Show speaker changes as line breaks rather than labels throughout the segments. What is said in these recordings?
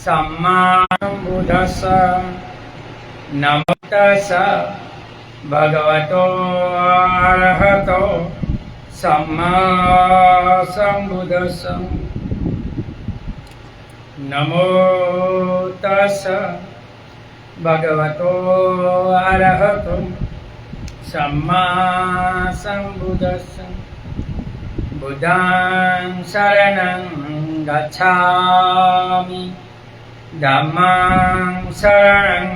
सम्मा बुद्धस्स नमो तस्स भगवतो अरहतो सम्मा सम्बुद्धस्स नमो तस्स भगवतो अरहतो सम्मा सम्बुद्धस्स बुद्धं शरणं गच्छामि धम्मं शरणं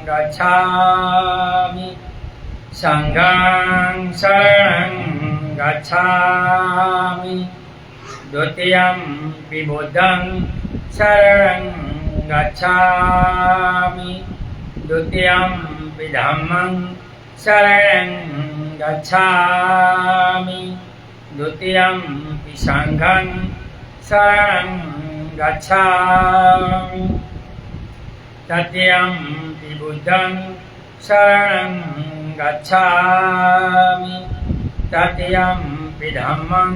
गच्छामि संघं शरणं गच्छामि द्वितीयंपि बुद्धं शरणं गच्छामि द्वितीयंपि धम्मं शरणं गच्छामि द्वितीयंपि संघं शरणं गच्छामि तृतीयंपि बुद्धं शरणं गच्छामि तृतीयंपि धम्मं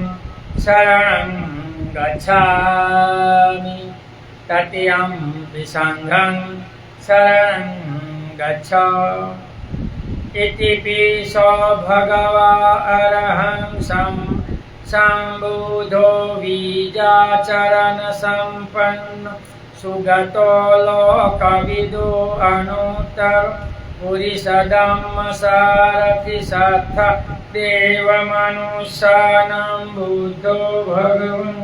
शरणं गच्छामि तृतीयंपि संघं शरणं गच्छामि इतिपिसो भगवा अरहं सम्बुद्धो बीजाचरण सम्पन्नो सुगतो लोकविदो अनुत्तर पुरुषधम्मसारथि सत्थ देवमनुष्याणां बुद्धो भगवन्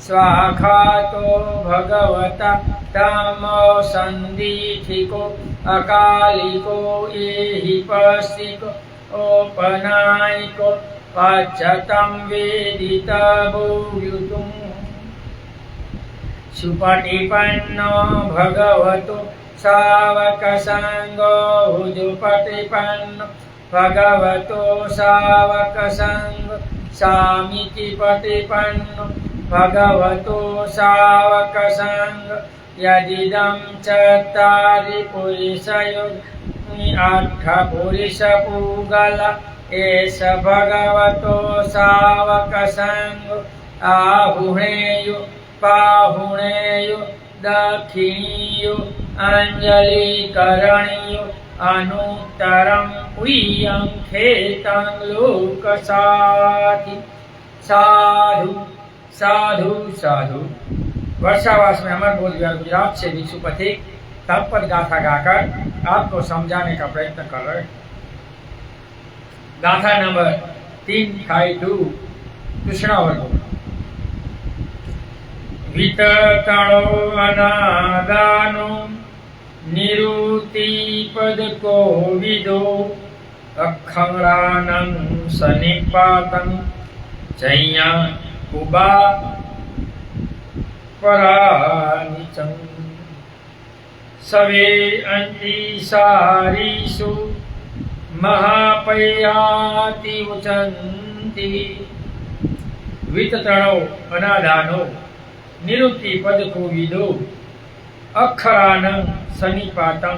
स्वाखातो भगवता तमो संदीथिको अकालिको एहिपस्सिको औपनायिको पच्यतं वेदितभूयुतुम् सुपटिपन्नो भगवतो सावकसंगो हुजुपटिपन्नो भगवतो सावकसंगो सामिति पटिपन्नो भगवतो सावकसंगो यदिदं चत्तारि पुरुषयुगानि अष्टपुरुषपूगल एष भगवतो सावकसंगो आहुणेयो पाहुणेयो दक्षिणीयो अंजलिकरणीयो अनुत्तरं उय्यं खेतं लोकसाति साधु साधु साधु। वर्षावास में अमर बोध गया गुजरात से भिक्षु पथिक तत्पद गाथा गाकर आपको समझाने का प्रयत्न कर रहे हैं। गाथा नंबर 352 कृष्णा वर्गो विततणो अनादानो निरुतिपद को विदो अखंरानं सनिपातं चैया कुबा परानिचं सवे अंतिसारीषु महापयाति उचन्ति विततणो अनादानो निरुक्ति पद को विदो अक्षरानं सनिपातं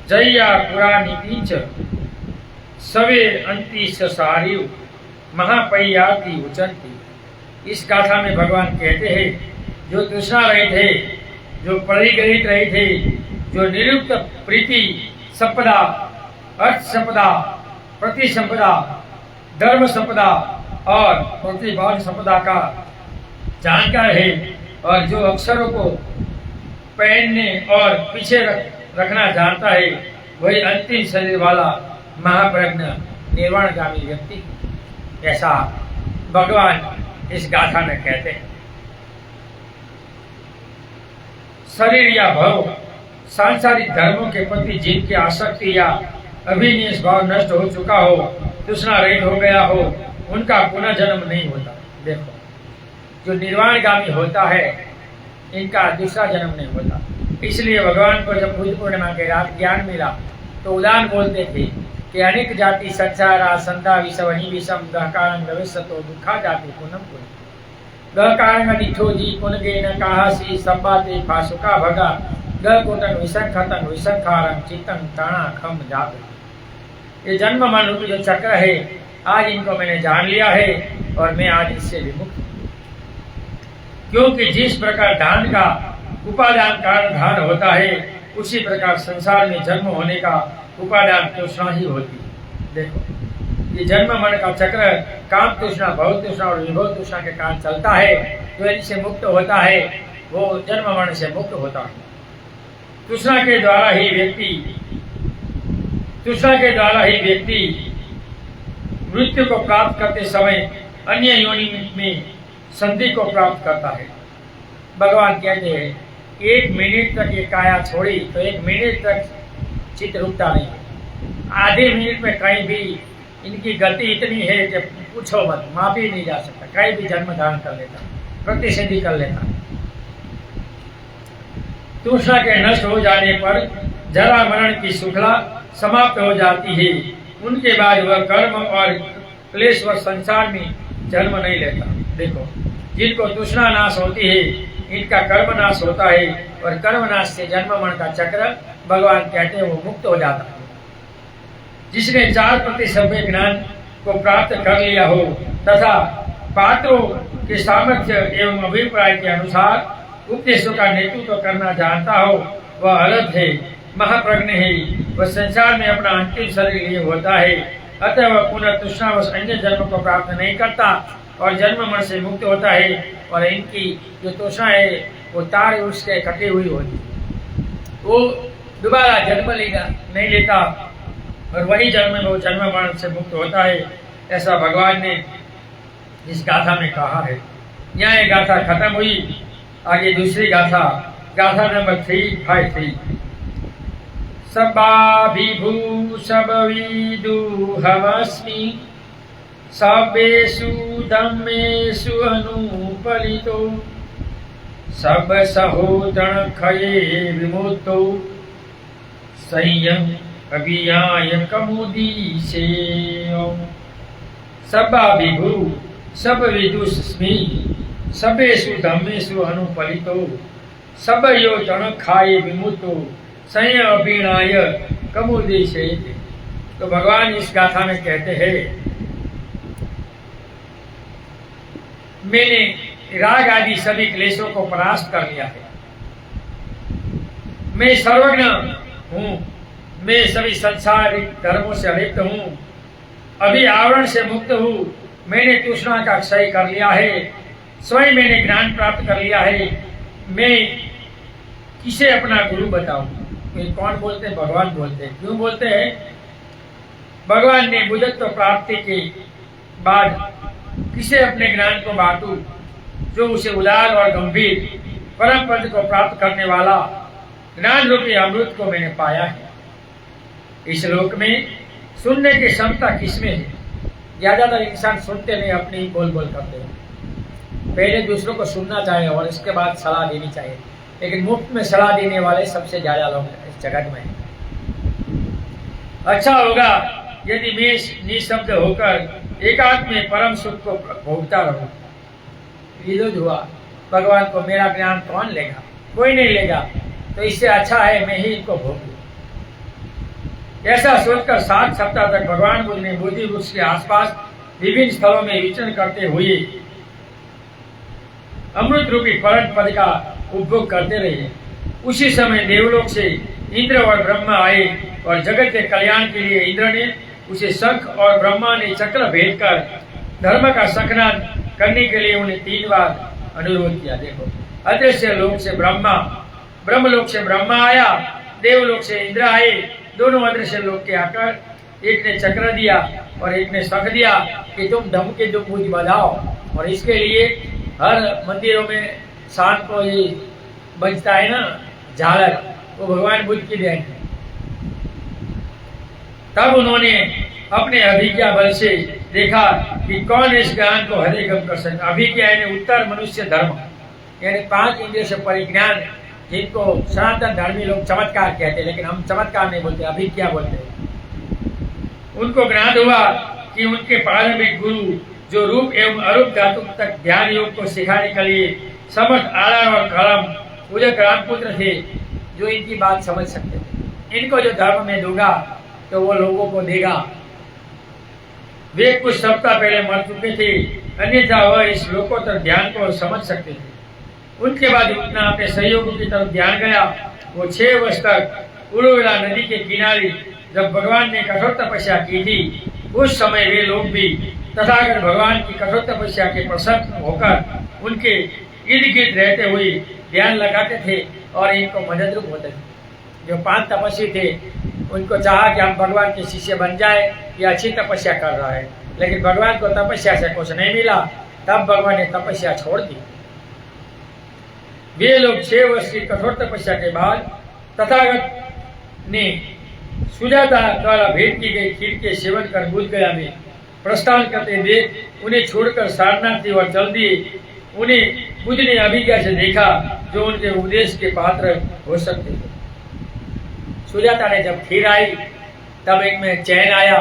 जया पुराणिति च सवे अंतिसारीषु महापयाति उचन्ति। इस गाथा में भगवान कहते हैं जो तृष्णा रहित है, जो परिग्रहित रहित है, जो निरुक्त प्रीति संपदा, अर्थ संपदा, प्रति संपदा, धर्म संपदा और प्रतिभाग संपदा का जानकार है और जो अक्षरों को पहनने और पीछे रखना जानता है, वही अंतिम शरीर वाला महाप्रज्ञ निर्वाणगामी व्यक्ति। ऐसा भगवान इस गाथा में कहते हैं। शरीर या भव सांसारिक धर्मों के प्रति जिनकी आसक्ति या अभिनिवेश भाव नष्ट हो चुका हो, तृष्णा रहित हो गया हो, उनका पुनः जन्म नहीं होता। देखो, जो निर्वाणगामी होता है इनका दूसरा जन्म नहीं होता। इसलिए भगवान को जब बुद्ध पूर्णिमा के रात ज्ञान मिला तो उदान बोलते थे कि अनेक जाति संसारा संधा विषवनी विषम गहकारं भविष्यतो दुखा जाति पुनम पुनः गहकारं दिठो जी पुनगेन काहसी संबाते फासुका भगा गहकोटं विसंखतं विसंखारं चित्तं ताणा खम जाग। ये जन्म मन रूपी जो चक्र है, आज इनको मैंने जान लिया है और मैं आज इससे विमुक्त हूं। क्योंकि जिस प्रकार धान का उपादान कारण धान होता है, उसी प्रकार संसार में जन्म होने का उपादान तृष्णा ही होती है। देखो, ये जन्म मरण का चक्र काम तृष्णा, भव तृष्णा और विभव तृष्णा के कारण चलता है। जो इनसे मुक्त होता है वो जन्म मरण से मुक्त होता है। तृष्णा के द्वारा ही व्यक्ति मृत्यु को प्राप्त करते समय अन्य योनि में संधि को प्राप्त करता है। भगवान कहते हैं, एक मिनट तक ये काया छोड़ी तो एक मिनट तक चित्त रुकता नहीं। आधे मिनट में कहीं भी इनकी गति इतनी है कि पूछो मत, मापी नहीं जा सकता। कहीं भी जन्म धारण कर लेता, प्रतिसिद्धि कर लेता। तृष्णा के नष्ट हो जाने पर जरा मरण की श्रृंखला समाप्त हो जाती है। उनके बाद वह कर्म और क्लेश व संसार में जन्म नहीं लेता। देखो, जिनको तृष्णा नाश होती है, इनका कर्म नाश होता है और कर्म नाश से जन्म मरण का चक्र भगवान कहते हैं वो मुक्त हो जाता है। जिसने 4% ज्ञान को प्राप्त कर लिया हो तथा पात्रों के सामर्थ्य एवं अभिप्राय के अनुसार उपदेशों का नेतृत्व करना जानता हो, वह अलग है, महाप्रज्ञ है। वह संसार में अपना अंतिम शरीर लिए होता है, अतः वह पुनः तृष्णावश अन्य जन्म को प्राप्त नहीं करता और जन्म मरण से मुक्त होता है। और इनकी जो तृष्णा है वो तार उसके कटी हुई होती, वो दोबारा जन्म नहीं लेता और वही जन्म में वो जन्म मरण से मुक्त होता है। ऐसा भगवान ने इस गाथा में कहा है। यहाँ ये गाथा खत्म हुई। आगे दूसरी गाथा, गाथा नंबर 353। सबाभिभू सबविदुहमस्मि सर्वेषु धम्मेषु अनुपलितो सब सहोदर खये विमुक्तो संयम अभियाय कमुदीसे। सबाभिभू सबविदुस्मि सबेषु धम्मेषु अनुपलितो सब योजन खाए विमुक्तो संयम अभियाय कमुदीसे। तो भगवान इस गाथा में कहते हैं, मैंने राग आदि सभी क्लेशों को परास्त कर लिया है। मैं सर्वज्ञ हूँ, मैं सभी संसारिक धर्मों से अलिप्त हूँ, अभी आवरण से मुक्त हूँ। मैंने तृष्णा का क्षय कर लिया है, स्वयं मैंने ज्ञान प्राप्त कर लिया है। मैं किसे अपना गुरु बताऊं? ये कौन बोलते हैं? भगवान बोलते हैं। क्यों बोलते हैं? भगवान ने बुद्धत्व प्राप्ति के बाद किसे अपने ज्ञान को बांटूं, जो उसे उदार और गंभीर परम पद को प्राप्त करने वाला ज्ञान रूपी अमृत को मैंने पाया है। इस लोक में सुनने की क्षमता किसमें है? ज्यादातर इंसान सुनते नहीं, अपनी बोल बोल करते हैं। पहले दूसरों को सुनना चाहिए और इसके बाद सलाह देनी चाहिए, लेकिन मुफ्त में सलाह देने वाले सबसे ज्यादा लोग इस जगत में हैं। अच्छा होगा यदि मैं निःशब्द होकर एकांत में परम सुख को भोगता रहूं। विरोध हुआ, भगवान को मेरा ज्ञान कौन लेगा? कोई नहीं लेगा, तो इससे अच्छा है मैं ही इनको भोगूं। ऐसा सोचकर 7 सप्ताह तक भगवान बुद्ध ने बोधि वृक्ष के आसपास विभिन्न स्थलों में विचरण करते हुए अमृत रूपी परम पद का उपभोग करते रहे। उसी समय देवलोक से इंद्र और ब्रह्मा आए और जगत के कल्याण के लिए इंद्र ने उसे शंख और ब्रह्मा ने चक्र भेद कर धर्म का शंखनाद करने के लिए उन्हें 3 बार अनुरोध किया। देखो, अदृश्य लोक से ब्रह्मा, ब्रह्मलोक से ब्रह्मा आया, देवलोक से इंद्र आए। दोनों अदृश्य लोक के आकर एक ने चक्र दिया और एक ने शंख दिया कि तुम धम के दुख मुझ बजाओ। और इसके लिए हर मंदिरों में शाम को ये बजता है ना झालर, वो भगवान बुद्ध की देन है। तब उन्होंने अपने अभिज्ञा बल से देखा कि कौन इस ज्ञान को हृदयगम कर सकता। अभिज्ञा यानी उत्तर मनुष्य धर्म, यानी 5 इंद्रियों से परिज्ञान, जिनको सनातन धर्मी लोग चमत्कार कहते हैं, लेकिन हम चमत्कार नहीं बोलते, अभिज्ञा बोलते हैं। उनको ज्ञान हुआ कि उनके प्रारंभिक गुरु जो रूप एवं अरूप धातु तक ध्यान योग को सिखाने के लिए समर्थ आला और कलम उदक रामपुत्र थे, जो इनकी बात समझ सकते थे। इनको जो धर्म में दूंगा तो वो लोगों को देगा। वे कुछ सप्ताह पहले मर चुके थे, अन्यथा वह इस लोकोत्तर ध्यान को समझ सकते थे। उनके बाद उतना अपने सहयोगी की तरफ ध्यान गया। वो 6 वर्ष तक उड़ोविला नदी के किनारे जब भगवान ने कठोर तपस्या की थी, उस समय वे लोग भी तथागत भगवान की कठोर तपस्या के प्रसन्न होकर उनके इर्द गिर्द रहते हुए ध्यान लगाते थे और इनको मददरूप होते थे। जो 5 तपस्वी थे, उनको चाहा कि हम भगवान के शिष्य बन जाए, ये अच्छी तपस्या कर रहा है, लेकिन भगवान को तपस्या से कुछ नहीं मिला। तब भगवान ने तपस्या छोड़ दी। वे लोग 6 वर्ष की कठोर तपस्या के बाद तथागत ने सुजाता द्वारा भेंट की गई खीर के सेवन कर बोधगया में प्रस्थान करते देख उन्हें छोड़कर सारनाथ की ओर चल दिए। उन्हें बुद्ध ने अभिज्ञा से देखा जो उनके उपदेश के पात्र हो सकते थे। सुजाता ने जब खीर आई तब इनमें चैन आया।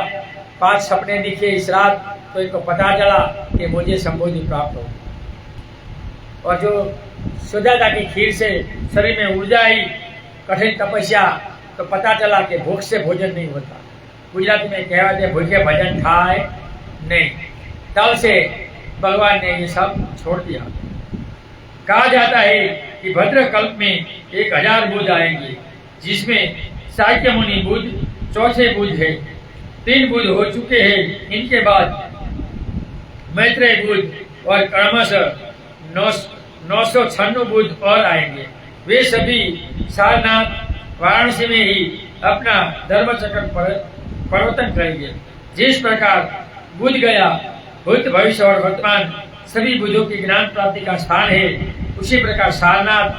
5 सपने दिखे इस रात, तो इनको पता चला कि मुझे संबोधि प्राप्त हो। और जो सुजाता की खीर से शरीर में ऊर्जा आई, कठिन तपस्या, तो पता चला कि भूख से भोजन नहीं होता। गुजराती में कहते हैं भूखे भजन खाए नहीं। तब से भगवान ने ये सब छोड़ दिया। कहा जाता है कि भद्रकल्प में 1000 बुध आएंगे, जिसमें साक्य मुनि बुध चौथे बुध है। 3 बुध हो चुके हैं। इनके बाद मैत्रेय बुध और क्रमशः 996 बुध और आएंगे। वे सभी सारनाथ वाराणसी में ही अपना धर्मचक्र परिवर्तन करेंगे। जिस प्रकार बुध गया भूत भविष्य और वर्तमान सभी बुधों की ज्ञान प्राप्ति का स्थान है, उसी प्रकार सारनाथ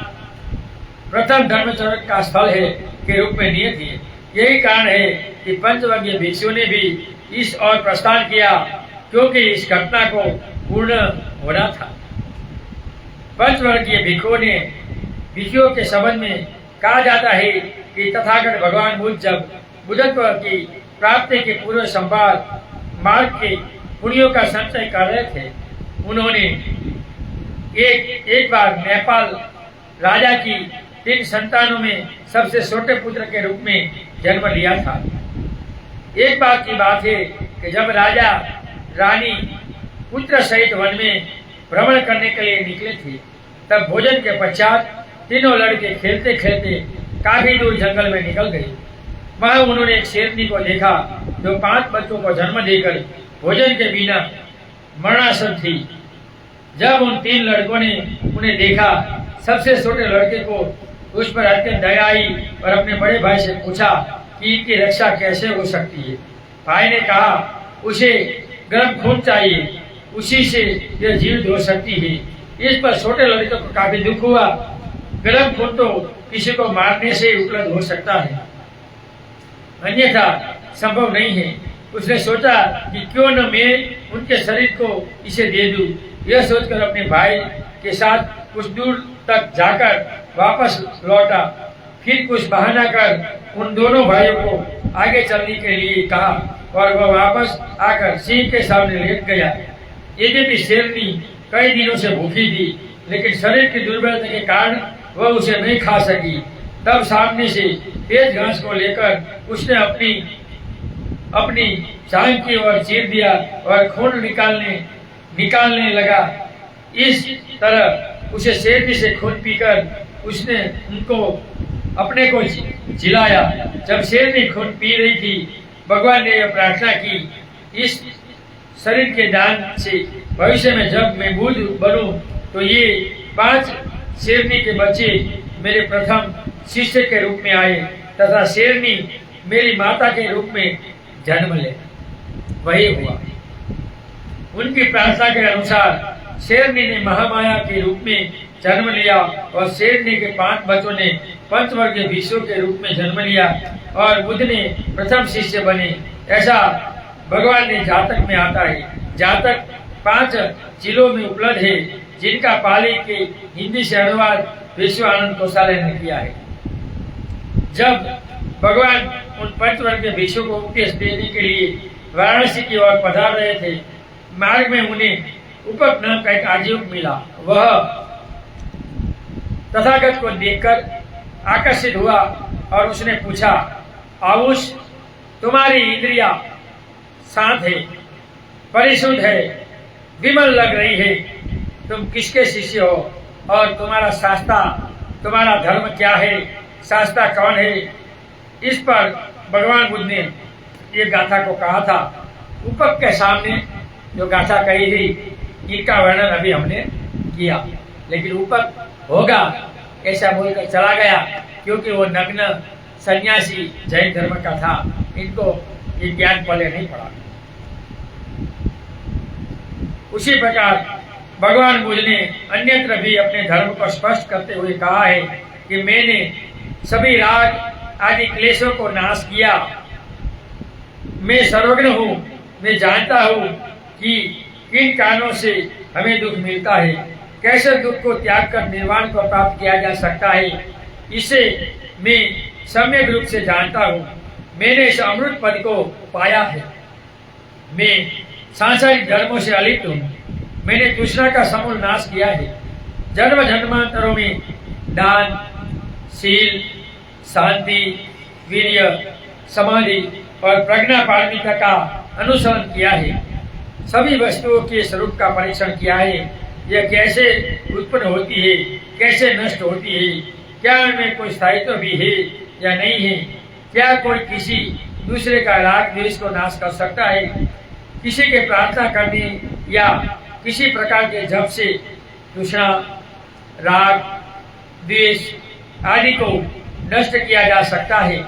प्रथम धर्मचक्र का स्थल है के रूप में नियत है। यही कारण है कि पंचवर्गीय भिक्षुओं ने भी इस ओर प्रस्थान किया, क्योंकि इस घटना को पूर्ण होना था। पंचवर्गीय भिक्षुओं के संबंध में कहा जाता है कि तथागत भगवान बुद्ध जब बुद्धत्व की प्राप्ति के पूर्व संवाद मार्ग के पुण्यों का संचय कर रहे थे, उन्होंने एक बार नेपाल राजा की 3 संतानों में सबसे छोटे पुत्र के रूप में जन्म लिया था। एक बात की बात है कि जब राजा रानी पुत्र सहित वन में भ्रमण करने के लिए निकले थे, तब भोजन के पश्चात तीनों लड़के खेलते खेलते काफी दूर जंगल में निकल गए। वहां उन्होंने एक शेरनी को देखा जो 5 बच्चों को जन्म देकर भोजन के बिना मरणासन थी। जब उन 3 लड़कों ने उन्हें देखा, सबसे छोटे लड़के को उस पर अत्यंत दया आई और अपने बड़े भाई से पूछा कि इनकी रक्षा कैसे हो सकती है। भाई ने कहा उसे गर्म खून चाहिए, उसी से यह जीवित हो सकती है। इस पर छोटे लड़के को काफी दुख हुआ। गर्म खून तो किसी को मारने से उपलब्ध हो सकता है, अन्यथा संभव नहीं है। उसने सोचा कि क्यों न मैं उनके शरीर को इसे दे दूं। यह सोचकर अपने भाई के साथ कुछ दूर तक जाकर वापस लौटा। फिर कुछ बहाना कर उन दोनों भाइयों को आगे चलने के लिए कहा और वह वापस आकर सिंह के सामने लेट गया। यद्यपि शेरनी कई दिनों से भूखी थी, लेकिन शरीर की दुर्बलता के कारण वह उसे नहीं खा सकी। तब सामने से तेज घास को लेकर उसने अपनी जांघ की ओर चीर दिया और खून निकालने लगा। इस तरह उसे शेरनी से खून पीकर उसने अपने को जिलाया। जब शेरनी खून पी रही थी, भगवान ने यह प्रार्थना की, इस शरीर के दान से भविष्य में जब मैं बुद्ध बनूं तो ये 5 शेरनी के बच्चे मेरे प्रथम शिष्य के रूप में आए तथा शेरनी मेरी माता के रूप में जन्म ले। वही हुआ। उनकी प्रार्थना के अनुसार शेरनी ने महामाया के रूप में जन्म लिया और शेरनी के 5 बच्चों ने पंचवर्गीय भिक्षुओं के रूप में जन्म लिया और बुद्ध ने प्रथम शिष्य बने। ऐसा भगवान ने जातक में आता है। जातक 5 जिलों में उपलब्ध है, जिनका पाली के हिंदी से अनुवाद विश्वानंद कोषालय ने किया है। जब भगवान उन पंचवर्गीय भिक्षुओं को उपदेश देने के लिए वाराणसी की ओर पधार रहे थे, मार्ग में उन्हें उपक नाम का एक आजीवक मिला। वह तथागत को देखकर आकर्षित हुआ और उसने पूछा, आउष, तुम्हारी इंद्रिया शांत है, परिशुद्ध है, विमल लग रही है, तुम किसके शिष्य हो? और तुम्हारा शास्त्रा, तुम्हारा धर्म क्या है, शास्त्रा कौन है, इस पर भगवान बुद्ध ने ये गाथा को कहा था। उपक के सामने जो गाथा कही थी, इनका वर्णन अभी हमने किया, लेकिन उपक होगा ऐसा बोलकर चला गया, क्योंकि वो नग्न सन्यासी जैन धर्म का था, इनको ये ज्ञान पहले नहीं पड़ा। उसी प्रकार भगवान बुद्ध ने अन्यत्र भी अपने धर्म को स्पष्ट करते हुए कहा है कि मैंने सभी राग आदि क्लेशों को नाश किया। मैं सर्वज्ञ हूँ, मैं जानता हूँ कि किन कारणों से हमें दुख मिलता है, कैसे दुख को त्याग कर निर्वाण को प्राप्त किया जा सकता है, इसे मैं सम्यक रूप से जानता हूँ। मैंने इस अमृत पद को पाया है। मैं सांसारिक धर्मों से अलिप्त हूँ। मैंने तृष्णा का समूल नाश किया है। जन्म जन्मांतरों में दान, शील, शांति, वीर्य, समाधि और प्रज्ञा पारमिता का अनुसरण किया है। सभी वस्तुओं के स्वरूप का परीक्षण किया है। यह कैसे उत्पन्न होती है, कैसे नष्ट होती है, क्या उनमें कोई स्थायित्व भी है या नहीं है, क्या कोई किसी दूसरे का राग द्वेष को नाश कर सकता है, किसी के प्रार्थना करने या किसी प्रकार के जप से तृष्णा, राग, द्वेष आदि को नष्ट किया जा सकता है।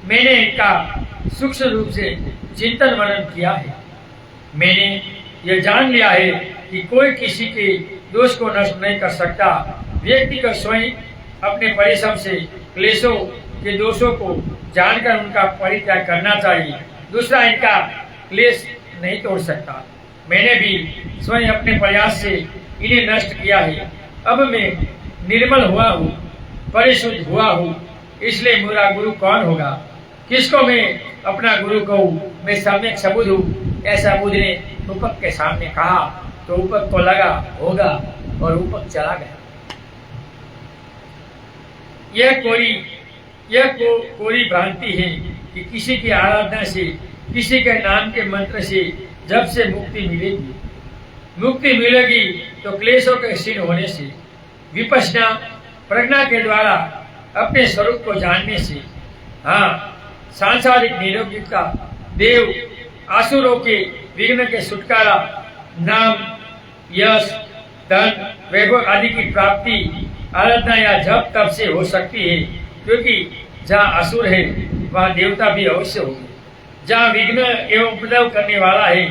मैंने इनका सूक्ष्म रूप से चिंतन मनन किया है। मैंने यह जान लिया है कि कोई किसी के दोष को नष्ट नहीं कर सकता। व्यक्ति को स्वयं अपने परिश्रम से क्लेशों के दोषों को जानकर उनका परित्याग करना चाहिए। दूसरा इनका क्लेश नहीं तोड़ सकता। मैंने भी स्वयं अपने प्रयास से इन्हें नष्ट किया है। अब मैं निर्मल हुआ हूँ, परिशुद्ध हुआ हूँ, इसलिए मेरा गुरु कौन होगा? किसको मैं अपना गुरु कहूँ? मैं सम्यक सबूत हूँ, ऐसा बुद्ध ने उपक के सामने कहा। तो उपक को लगा होगा और उपक चला गया। यह कोरी भ्रांति है कि किसी की आराधना से, किसी के नाम के मंत्र से, जब से मुक्ति मिलेगी। मुक्ति मिलेगी तो क्लेशों के क्षीण होने से, विपश्यना प्रज्ञा के द्वारा अपने स्वरूप को जानने से। हाँ, सांसारिक निरोगिता, देव आसुरों के विघ्न के छुटकारा, नाम, यश, धन, वैभव आदि की प्राप्ति आराधना या जप तब से हो सकती है, क्योंकि जहाँ असुर है वहाँ देवता भी अवश्य होंगे। जहाँ विघ्न एवं उपद्रव करने वाला है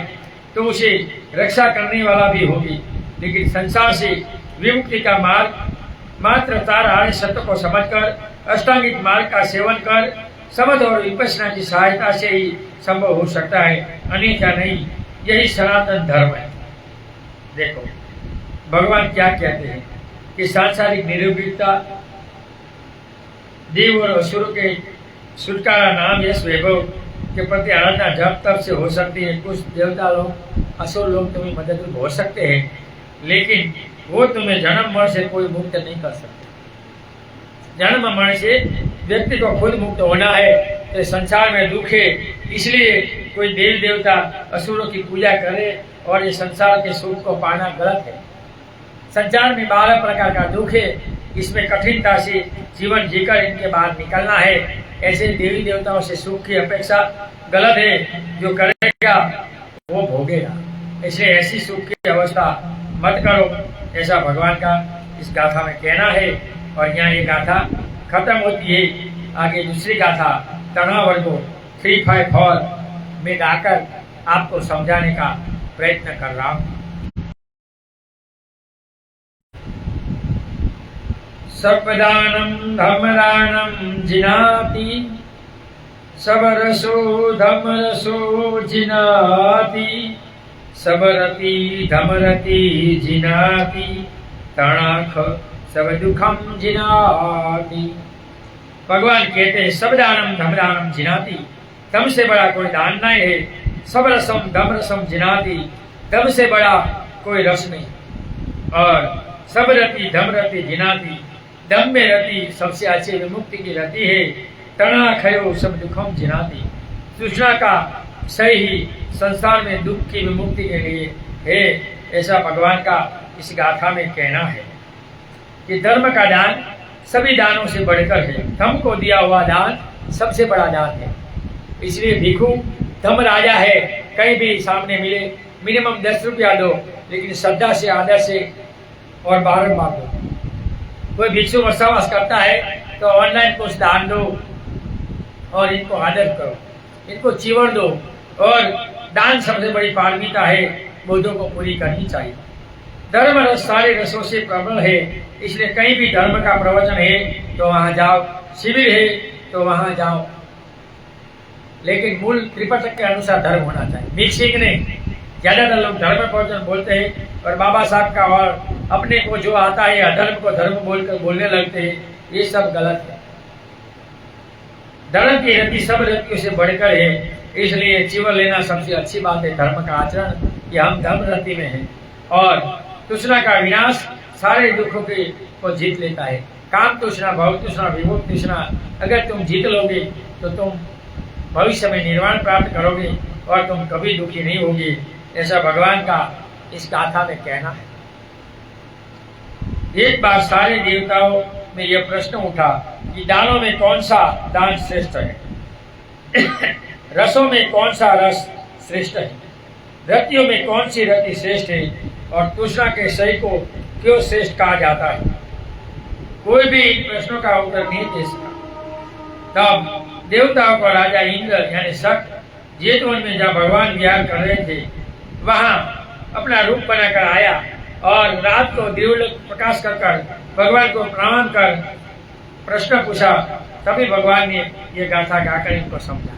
तो उसे रक्षा करने वाला भी होगी। लेकिन संसार से विमुक्ति का मार्ग मात्र तार आर्य सत्य को समझकर अष्टांगिक मार्ग का सेवन कर समझ और विपश्यना की सहायता से ही संभव हो सकता है, अन्यथा नहीं। यही सनातन धर्म है। देखो भगवान क्या कहते हैं कि सांसारिक निरोगिता, देव और असुरों के छुटकारा, नाम, यश, वैभव के प्रति आराधना जब तब से हो सकती है। कुछ देवता लोग, असुर लोग तुम्हें मदद हो सकते हैं, लेकिन वो तुम्हें जन्म मरण से कोई मुक्त नहीं कर सकते। जन्म मरण से व्यक्ति को खुद मुक्त होना है, तो संसार में दुख है, इसलिए कोई देवी देवता असुरों की पूजा करे और ये संसार के सुख को पाना गलत है। संसार में 12 प्रकार का दुख है, इसमें कठिनता से जीवन जीकर इनके बाहर निकलना है। ऐसे देवी देवताओं से सुख की अपेक्षा गलत है। जो करेगा वो भोगेगा, इसलिए ऐसी सुख की अवस्था मत करो, ऐसा भगवान का इस गाथा में कहना है। और यहाँ ये गाथा खत्म होती है। आगे दूसरी गाथा तनावर्गो 3, 5, 4 में गाकर आपको समझाने का प्रयत्न कर रहा हूँ। सर्वदानं धर्मदानं जिनाति, सबरसो धर्मरसो जिनाति, सबरति धर्मरति जिनाति, तणाख सब दुखम जिनाति। भगवान कहते हैं सब दानम धर्मदानम जिनाति, धम से बड़ा कोई दान नहीं है। सब रसम धम रसम जिनाति, धम से बड़ा कोई रस नहीं। और सब रति धम रति जिनाति, धम में रति सबसे अच्छी विमुक्ति की रति है। तणा खयो सब दुखम जिनाति, तृष्णा का सही ही संसार में दुख की विमुक्ति के लिए है, ऐसा भगवान का इस गाथा में कहना है। कि धर्म का दान सभी दानों से बढ़कर है। धम को दिया हुआ दान सबसे बड़ा दान है। इसलिए भिखु धम राजा है, कहीं भी सामने मिले मिनिमम 10 रुपया दो, लेकिन श्रद्धा से, आदर से और बारंबार दो। कोई भिक्षु वर्षावास करता है तो ऑनलाइन कुछ दान दो और इनको आदर करो, इनको चीवड़ दो। और दान सबसे बड़ी पारमिता है, बोधों को पूरी करनी चाहिए। धर्म रस सारे रसों से प्रबल है, इसलिए कहीं भी धर्म का प्रवचन है तो वहां जाओ, शिविर है तो वहां जाओ, लेकिन मूल त्रिपिटक के अनुसार धर्म होना चाहिए। मिक्सिंग नहीं, ज्यादातर लोग धर्म प्रवचन बोलते हैं और बाबा साहब का और अपने को जो आता है अधर्म को धर्म बोलकर बोलने लगते हैं, ये सब गलत है। धर्म की रति सब रतियों से बढ़कर है, इसलिए जीवन लेना सबसे अच्छी बात है। धर्म का आचरण कि हम धर्म रति में हैं। और तृष्णा का विनाश सारे दुखों को जीत लेता है। काम तृष्णा, भव तृष्णा, विभोग तृष्णा अगर तुम जीत लोगे तो तुम भविष्य में निर्वाण प्राप्त करोगे और तुम कभी दुखी नहीं होगे, ऐसा भगवान का इस गाथा में कहना है। एक बार सारे देवताओं में यह प्रश्न उठा कि दानों में कौन सा दान श्रेष्ठ है, रसों में कौन सा रस श्रेष्ठ है, रतियों में कौन सी रति श्रेष्ठ है और तृष्णा के सही को क्यों श्रेष्ठ कहा जाता है। कोई भी इन प्रश्नों का उत्तर नहीं दे सका। तब देवताओं को राजा इंद्र यानी शक जेतवन में जहाँ भगवान विहार कर रहे थे वहां अपना रूप बनाकर आया और रात को देवलोक प्रकाश कर भगवान को प्रणाम कर प्रश्न पूछा। तभी भगवान ने ये गाथा गाकर इनको समझा।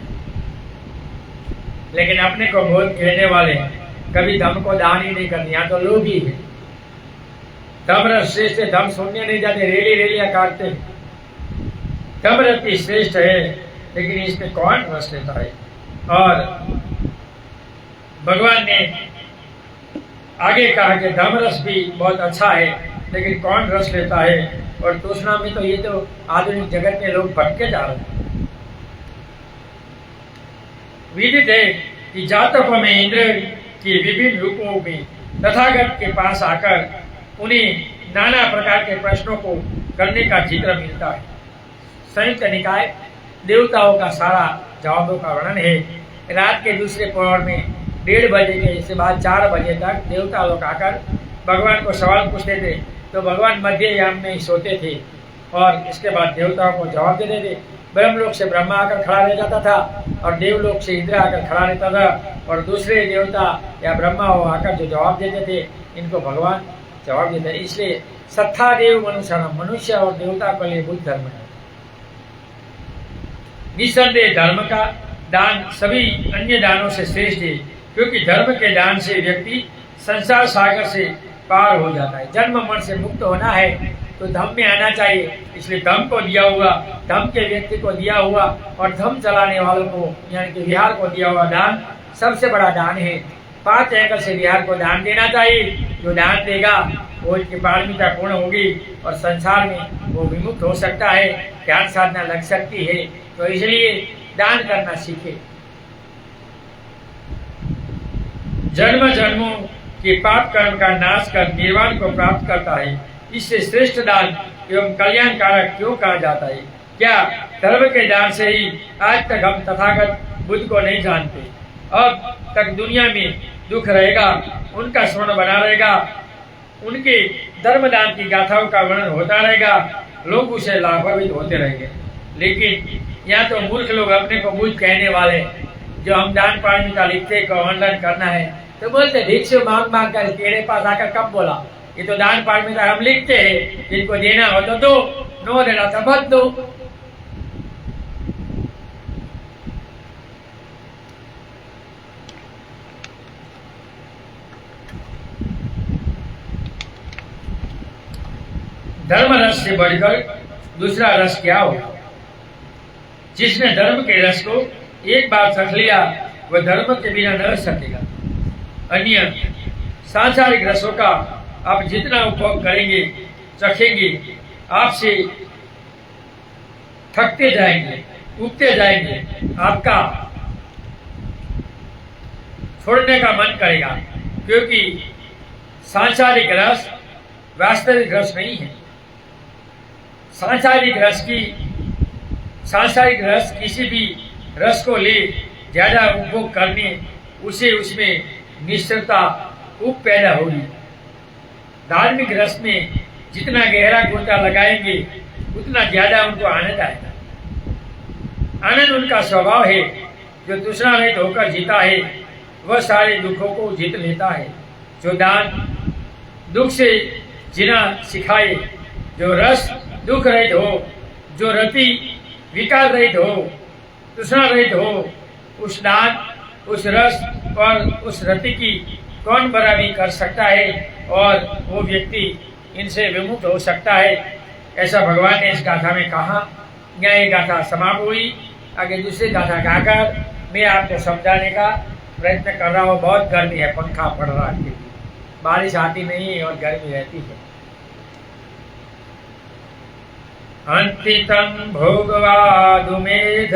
लेकिन अपने को बहुत कहने वाले कभी धम को दान ही नहीं करते, यहाँ तो लोग ही है। धम रस श्रेष्ठ है, धम सुनने नहीं जाते, रेलियां काटते। धम रति श्रेष्ठ है, लेकिन इसमें कौन रस लेता है। और भगवान ने आगे कहा कि धम रस भी बहुत अच्छा है, लेकिन कौन रस लेता है। और तृष्णा में तो ये तो आधुनिक जगत में लोग भटके जा रहे हैं। विदित है कि जातकों में इंद्र के विभिन्न रूपों में तथागत के पास आकर उन्हें नाना प्रकार के प्रश्नों को करने का जिक्र मिलता है। संयुक्त निकाय देवताओं का सारा जवाबों का वर्णन है। रात के दूसरे पहर में 1:30 बजे से बाद 4 बजे तक देवता लोग आकर भगवान को सवाल पूछते थे, तो भगवान मध्य याम में ही सोते थे और इसके बाद देवताओं को जवाब देते थे। ब्रह्मलोक से ब्रह्मा आकर खड़ा रह जाता था और देवलोक से इंद्र आकर खड़ा रहता था और दूसरे देवता या ब्रह्मा हो आकर जो जवाब देते थे इनको भगवान जवाब देते। इसलिए सत्ता देव मनुष्य, मनुष्य और देवता के लिए बुद्ध धर्म है। निसंदेह धर्म का दान सभी अन्य दानों से श्रेष्ठ है, क्योंकि धर्म के दान से व्यक्ति संसार सागर से पार हो जाता है। जन्म मरण से मुक्त होना है तो धम में आना चाहिए, इसलिए धम को दिया हुआ, धम के व्यक्ति को दिया हुआ और धम चलाने वालों को यानी कि विहार को दिया हुआ दान सबसे बड़ा दान है। 5 एंगल से विहार को दान देना चाहिए। जो दान देगा वो इसकी पारमिता पूर्ण होगी और संसार में वो विमुक्त हो सकता है, ध्यान साधना लग सकती है। तो इसलिए दान करना सीखे। जन्म जन्मों के पाप कर्म का नाश कर निर्वाण को प्राप्त करता है। इससे श्रेष्ठ दान एवं कल्याणकारक क्यों कहा जाता है। क्या धर्म के दान से ही आज तक हम तथागत बुद्ध को नहीं जानते। अब तक दुनिया में दुख रहेगा, उनका स्मरण बना रहेगा, उनके धर्म दान की गाथाओं का वर्णन होता रहेगा, लोग उसे लाभान्वित होते रहेंगे। लेकिन यहाँ तो मूर्ख लोग अपने को बुद्ध कहने वाले, जो हम दान पारमिता लिखते को ऑनलाइन करना है तो बोलते भिक्षु मांग मांग कर तेरे पास आकर कब बोला। ये तो दान पारमिता हम लिखते हैं, जिनको देना हो तो दो, नो देना तो मत दो। धर्म रस से बढ़कर दूसरा रस क्या होगा। जिसने धर्म के रस को एक बार चख लिया वह धर्म के बिना न रह सकेगा। अन्य सांसारिक रसों का आप जितना उपभोग करेंगे, चखेंगे, आपसे थकते जाएंगे, उगते जाएंगे, आपका छोड़ने का मन करेगा, क्योंकि सांसारिक रस वास्तविक रस नहीं है। सांसारिक रस किसी भी रस को ले ज्यादा उपभोग करने उसे उसमें निश्चलता उप पैदा होगी। धार्मिक रस में जितना गहरा गोता लगाएंगे उतना ज्यादा उनको आनंद आएगा। आनंद उनका स्वभाव है। जो तृष्णा रहित होकर जीता है वह सारे दुखों को जीत लेता है। जो दान दुख से जीना सिखाए, जो रस दुख रहित हो, जो रति विकार रहित हो, तृष्णा रहित हो, उस दान उस रस और उस रति की कौन बराबरी कर सकता है और वो व्यक्ति इनसे विमुक्त हो सकता है। ऐसा भगवान ने इस गाथा में कहा। यहाँ ये गाथा समाप्त हुई। आगे दूसरी गाथा गाकर मैं आपको समझाने का प्रयत्न कर रहा हूँ। बहुत गर्मी है, पंखा पड़ रहा है, बारिश आती नहीं है और गर्मी रहती है। अंतितम भोगवादुमेध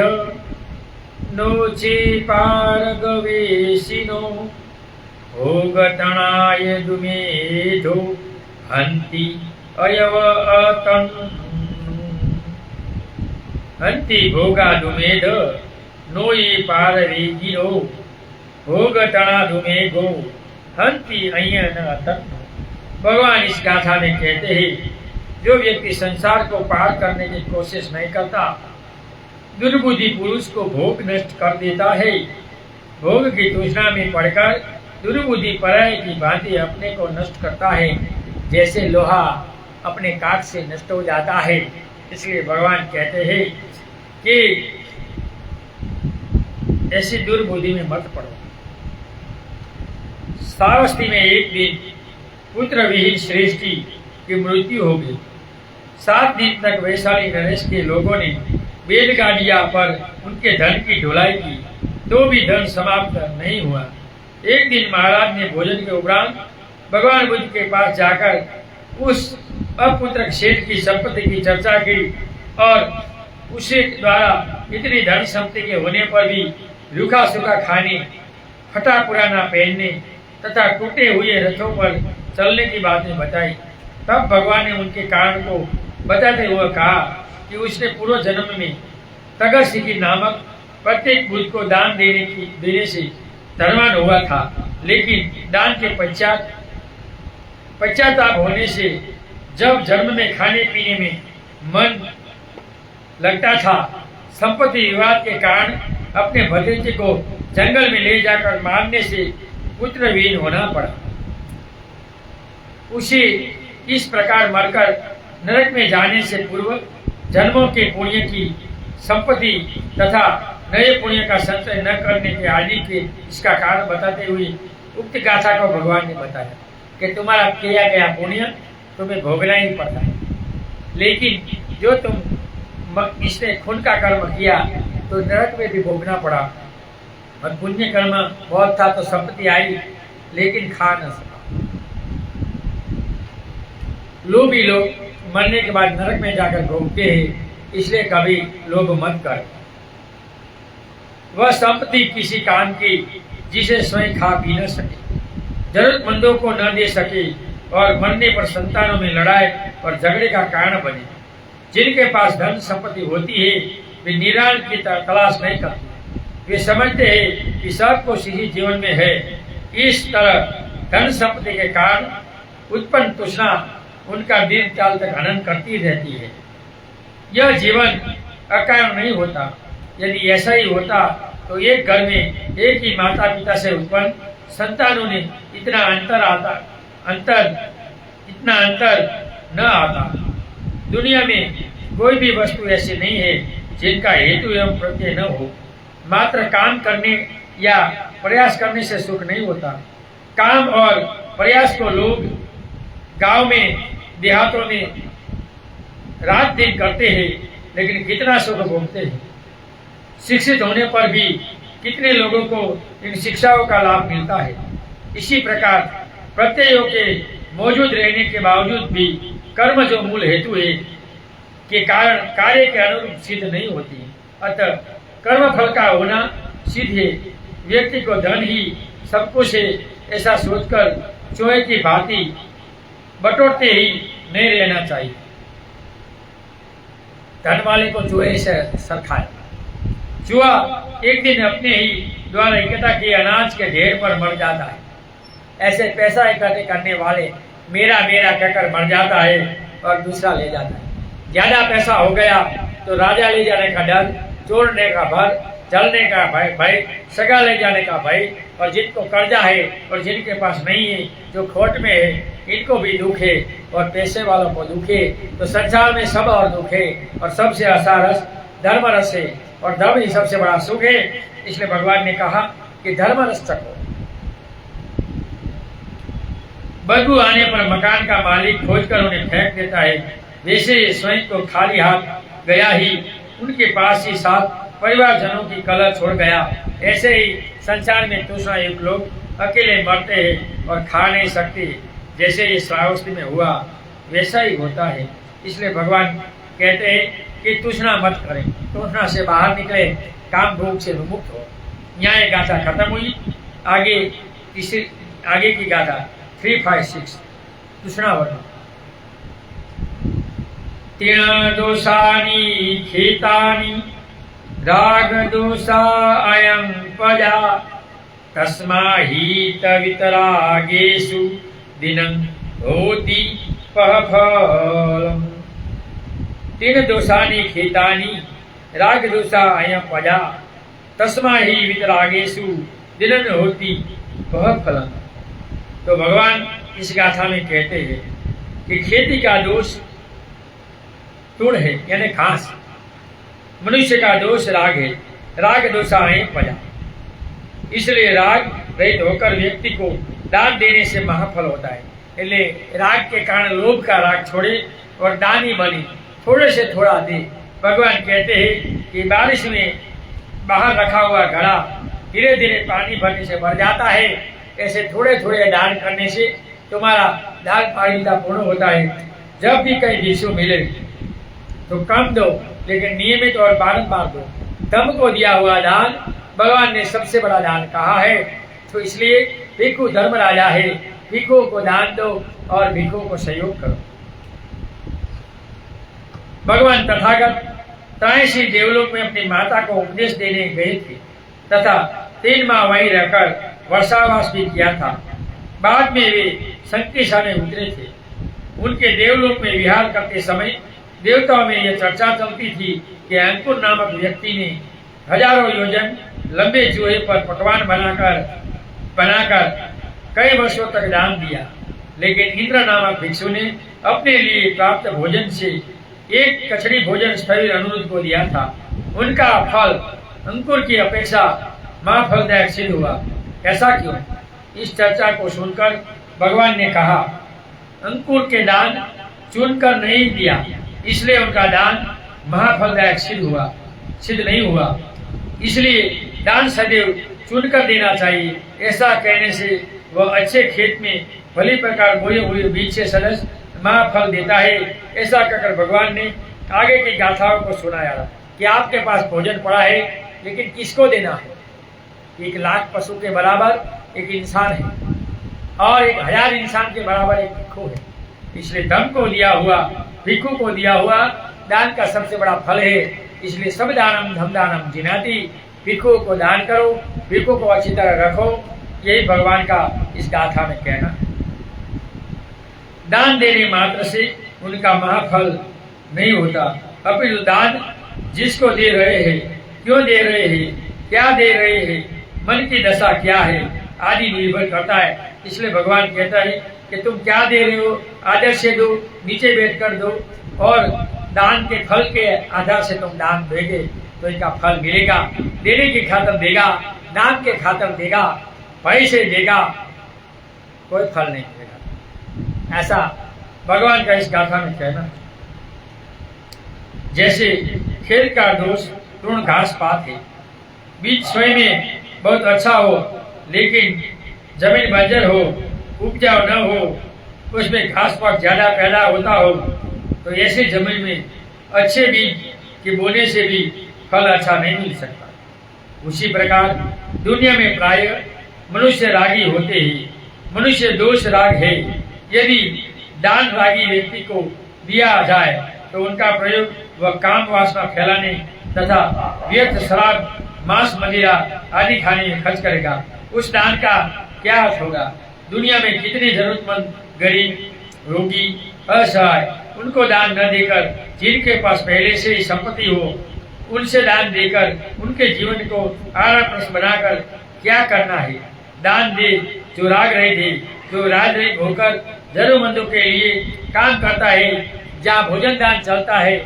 नोचे पारगवेशिनो भोगतणाय दुमेधो हंति अयवतन। हंति भोगादुमेध नोये पारवेगिनो भोगतणादुमेघो हंति अयनतन। भगवान इस गाथा में कहते हैं, जो व्यक्ति संसार को पार करने की कोशिश नहीं करता, दुर्बुद्धि पुरुष को भोग नष्ट कर देता है। भोग की तृष्णा में पड़कर दुर्बुद्धि पराये की भांति अपने को नष्ट करता है, जैसे लोहा अपने काट से नष्ट हो जाता है। इसलिए भगवान कहते हैं कि ऐसी दुर्बुद्धि में मत पड़ो। श्रावस्ती में एक दिन पुत्र विहीन श्रेष्ठी की मृत्यु हो गई। 7 दिन तक वैशाली नरेश के लोगों ने बैलगाड़ियां पर उनके धन की ढुलाई की, तो भी धन समाप्त नहीं हुआ। एक दिन महाराज ने भोजन के उपरांत भगवान बुद्ध के पास जाकर उस अपुत्र सेठ की संपत्ति की चर्चा की और उसे द्वारा इतनी धन संपत्ति के होने पर भी रूखा सूखा खाने, फटा पुराना पहनने तथा टूटे हुए रथों पर चलने की बातें बताई। तब भगवान ने उनके कारण को बताते हुए कहा कि उसने पूर्व जन्म में तगरसिकी नामक प्रत्येक बुद्ध को दान देने से धनवान हुआ था, लेकिन दान के पश्चाताप होने से जब जन्म में खाने पीने में मन लगता था, संपत्ति विवाद के कारण अपने भतीजे को जंगल में ले जाकर मारने से पुत्र विहीन होना पड़ा। उसे इस प्रकार मरकर नरक में जाने से पूर्व जन्मों के पुण्य की संपत्ति तथा नए पुण्य का संचय न करने के आदि के इसका कारण बताते हुए उक्त गाथा को भगवान ने बताया कि तुम्हारा किया गया पुण्य तुम्हें भोगना ही पड़ता है, लेकिन जो तुम इसने खून का कर्म किया तो नरक में भी भोगना पड़ा। और पुण्य कर्म बहुत था तो संपत्ति आई, लेकिन खा न सका। लोभी लोग मरने के बाद नरक में जाकर भोगते हैं, इसलिए कभी लोभ मत कर। वह संपत्ति किसी काम की जिसे स्वयं खा पी न सके, जरूरतमंदों को न दे सके और मरने पर संतानों में लड़ाई और झगड़े का कारण बने। जिनके पास धन संपत्ति होती है वे निराल की तलाश नहीं करते, वे समझते हैं कि सब कुछ इसी जीवन में है। इस तरह धन संपत्ति के कारण उत्पन्न तृष्णा उनका दीर्घ काल तक हनन करती रहती है। यह जीवन अकारण नहीं होता। यदि ऐसा ही होता तो एक घर में एक ही माता पिता से उत्पन्न संतानों ने इतना अंतर न आता। दुनिया में कोई भी वस्तु ऐसी नहीं है जिनका हेतु एवं प्रत्यय न हो। मात्र काम करने या प्रयास करने से सुख नहीं होता। काम और प्रयास को लोग गांव में देहातों में रात दिन करते हैं, लेकिन कितना सुख भोगते हैं। शिक्षित होने पर भी कितने लोगों को इन शिक्षाओं का लाभ मिलता है। इसी प्रकार प्रत्ययों के मौजूद रहने के बावजूद भी कर्म जो मूल हेतु है के कारण कार्य के अनुरूप सिद्ध नहीं होती। अतः कर्म फल का होना सिद्ध है। व्यक्ति को धन ही सब कुछ है ऐसा सोचकर चोहे की भांति बटोरते ही नहीं रहना चाहिए। धन वाले को चूहे से सरखाए। चूहा एक दिन अपने ही द्वारा इकट्ठा किए अनाज के ढेर पर मर जाता है। ऐसे पैसा इकट्ठे करने वाले मेरा मेरा कहकर मर जाता है और दूसरा ले जाता है। ज्यादा पैसा हो गया तो राजा ले जाने का डर, चोरने का भय, जलने का भय, सगा ले जाने का भय, और जिनको कर्जा है और जिनके पास नहीं है, जो खोट में है, इनको भी दुख है और पैसे वालों को दुख है। तो संसार में सब और दुख है और सबसे आसान रस धर्म रस है और धर्म ही सबसे बड़ा सुख है। इसलिए भगवान ने कहा कि धर्म रस चखो। बदबू आने पर मकान का मालिक खोजकर उन्हें फेंक देता है, वैसे स्वयं तो खाली हाथ गया ही उनके पास ही साथ परिवारजनों की कलह छोड़ गया। ऐसे ही संसार में तृष्णा युक्त लोग अकेले मरते हैं और खा नहीं सकते। जैसे ये श्रावस्ती में हुआ वैसा ही होता है। इसलिए भगवान कहते हैं कि तृष्णा मत करें, तृष्णा से बाहर निकले, काम भोग से विमुक्त हो। यहाँ एक गाथा खत्म हुई। आगे की गाथा 3, 5, 6 तृष्णा वर्ण। तीर्ण दोषानि खेतानि राग दोषा अयं पजा तस्माहित वितरागेषु दिनं होति फलम्। तीन दोषानि खेतानि राग दोषा अयं पजा तस्माहि वितरागेषु दिनं होति फलम्। तो भगवान इस गाथा में कहते हैं कि खेती का दोष तुड़ है यानी घास, मनुष्य का दोष राग है, राग दोषा है पजा। इसलिए राग रहित होकर व्यक्ति को दान देने से महाफल होता है। इसलिए राग के कारण लोभ का राग छोड़े और दानी बनी, थोड़े से थोड़ा दे। भगवान कहते हैं कि बारिश में बाहर रखा हुआ घड़ा धीरे धीरे पानी भरने से भर जाता है। ऐसे थोड़े थोड़े दान करने से तुम्हारा दान पारिता पूर्ण होता है। जब भी कहीं भिक्षु मिले तो कम दो, लेकिन नियमित और बारंबार दो। धर्म को दिया हुआ दान भगवान ने सबसे बड़ा दान कहा है। तो इसलिए भिक्षु धर्म राजा है। भिक्षु को दान दो और भिक्षु को सहयोग करो। भगवान तथागत त्रायसी देवलोक में अपनी माता को उपदेश देने गए थे तथा 3 माह वहीं रहकर वर्षावास भी किया था। बाद में वे संकेशा में उतरे थे। उनके देवलोक में विहार करते समय देवताओं में यह चर्चा चलती थी कि अंकुर नामक व्यक्ति ने हजारों योजन लंबे चूहे पर पकवान बनाकर कई वर्षों तक दान दिया। लेकिन इंद्र नामक भिक्षु ने अपने लिए प्राप्त भोजन से एक कचड़ी भोजन स्थविर अनुरुद्ध को दिया था। उनका फल अंकुर की अपेक्षा महाफलदायक सिद्ध हुआ। ऐसा क्यों? इस चर्चा को सुनकर भगवान ने कहा, अंकुर के दान चुनकर नहीं दिया, इसलिए उनका दान महाफलदायक सिद्ध नहीं हुआ। इसलिए दान सदैव चुनकर देना चाहिए। ऐसा कहने से वह अच्छे खेत में भली प्रकार बोए हुए बीज से सदस्य महाफल देता है। ऐसा कहकर भगवान ने आगे की गाथाओं को सुनाया कि आपके पास भोजन पड़ा है, लेकिन किसको देना है? 1 लाख पशु के बराबर एक इंसान है और 1000 इंसान के बराबर एक भिक्षु है। इसलिए धन को दिया हुआ, भिक्षु को दिया हुआ दान का सबसे बड़ा फल है। इसलिए सब दानम धम दानम जिनाति, भिक्षु को दान करो, भिक्षु को अच्छी तरह रखो। यही भगवान का इस गाथा में कहना है। दान देने मात्र से उनका महाफल नहीं होता, अपितु दान जिसको दे रहे हैं, क्यों दे रहे हैं, क्या दे रहे हैं, मन की दशा क्या है आदि निर्भर करता है। इसलिए भगवान कहता है कि तुम क्या दे रहे हो, आदर से दो, नीचे बैठ कर दो, और दान के फल के आधार से तुम दान देंगे तो इनका फल मिलेगा। देने की खातिर देगा, दान के खातिर देगा, पैसे देगा, कोई फल नहीं मिलेगा। ऐसा भगवान का इस गाथा में कहना। जैसे खेत का दोष तृण घास पात है, बीज स्वयं में बहुत अच्छा हो लेकिन जमीन बंजर हो, उपजाऊ न हो, उसमें घास पात ज्यादा पैदा होता हो, तो ऐसे जमीन में अच्छे बीज के बोने से भी फल अच्छा नहीं मिल सकता। उसी प्रकार दुनिया में प्राय मनुष्य रागी होते ही मनुष्य दोष राग है। यदि दान रागी व्यक्ति को दिया जाए तो उनका प्रयोग वह काम वासना फैलाने तथा व्यर्थ शराब, मांस, मदिरा आदि खाने में खर्च करेगा, उस दान का क्या अर्थ होगा? दुनिया में कितने जरूरतमंद, गरीब, रोगी, असहाय, उनको दान न देकर जिनके पास पहले से ही संपत्ति हो, उनसे दान देकर उनके जीवन को आरामप्रद बनाकर क्या करना है? दान दे जो राग रहित है, जो राज रहित होकर जरूरतमंदों के लिए काम करता है, जहाँ भोजन दान चलता है,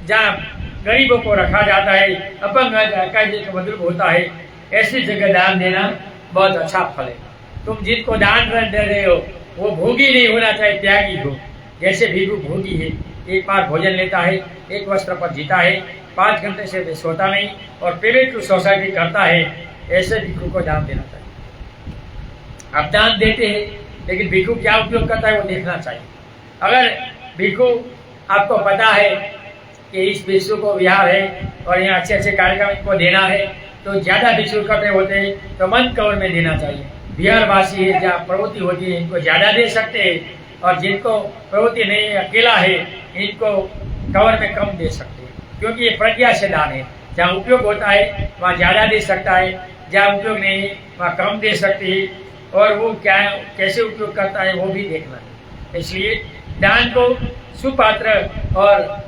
जहाँ गरीबों को रखा जाता है, अपंग मधुर होता है, ऐसी जगह दान देना बहुत अच्छा फल है। तुम जिनको दान दे रहे हो वो भोगी नहीं होना चाहिए, त्यागी हो। जैसे भिक्षु भोगी है, एक बार भोजन लेता है, एक वस्त्र पर जीता है, 5 घंटे से सोता नहीं और पेरेंट की सोसाइटी करता है, ऐसे भिक्षु को दान देना चाहिए। आप दान देते हैं, लेकिन भिक्षु क्या उपयोग करता है वो देखना चाहिए। अगर भिक्षु आपको पता है कि इस भिक्षु को विहार है और यहाँ अच्छे अच्छे कार्यक्रम इनको देना है, तो ज्यादा भिक्षु इकट्ठे होते हैं तो मंद कवर में देना चाहिए। बिहारवासी है, जहाँ प्रवृत्ति होती है, इनको ज्यादा दे सकते हैं, और जिनको प्रवृत्ति नहीं है, अकेला है, इनको कवर में कम दे सकते हैं, क्योंकि ये प्रज्ञा से दान है। जहाँ उपयोग होता है वहाँ ज्यादा दे सकता है, जहाँ उपयोग नहीं है वहाँ कम दे सकते है, और वो क्या कैसे उपयोग करता है वो भी देखना है। इसलिए दान को सुपात्र और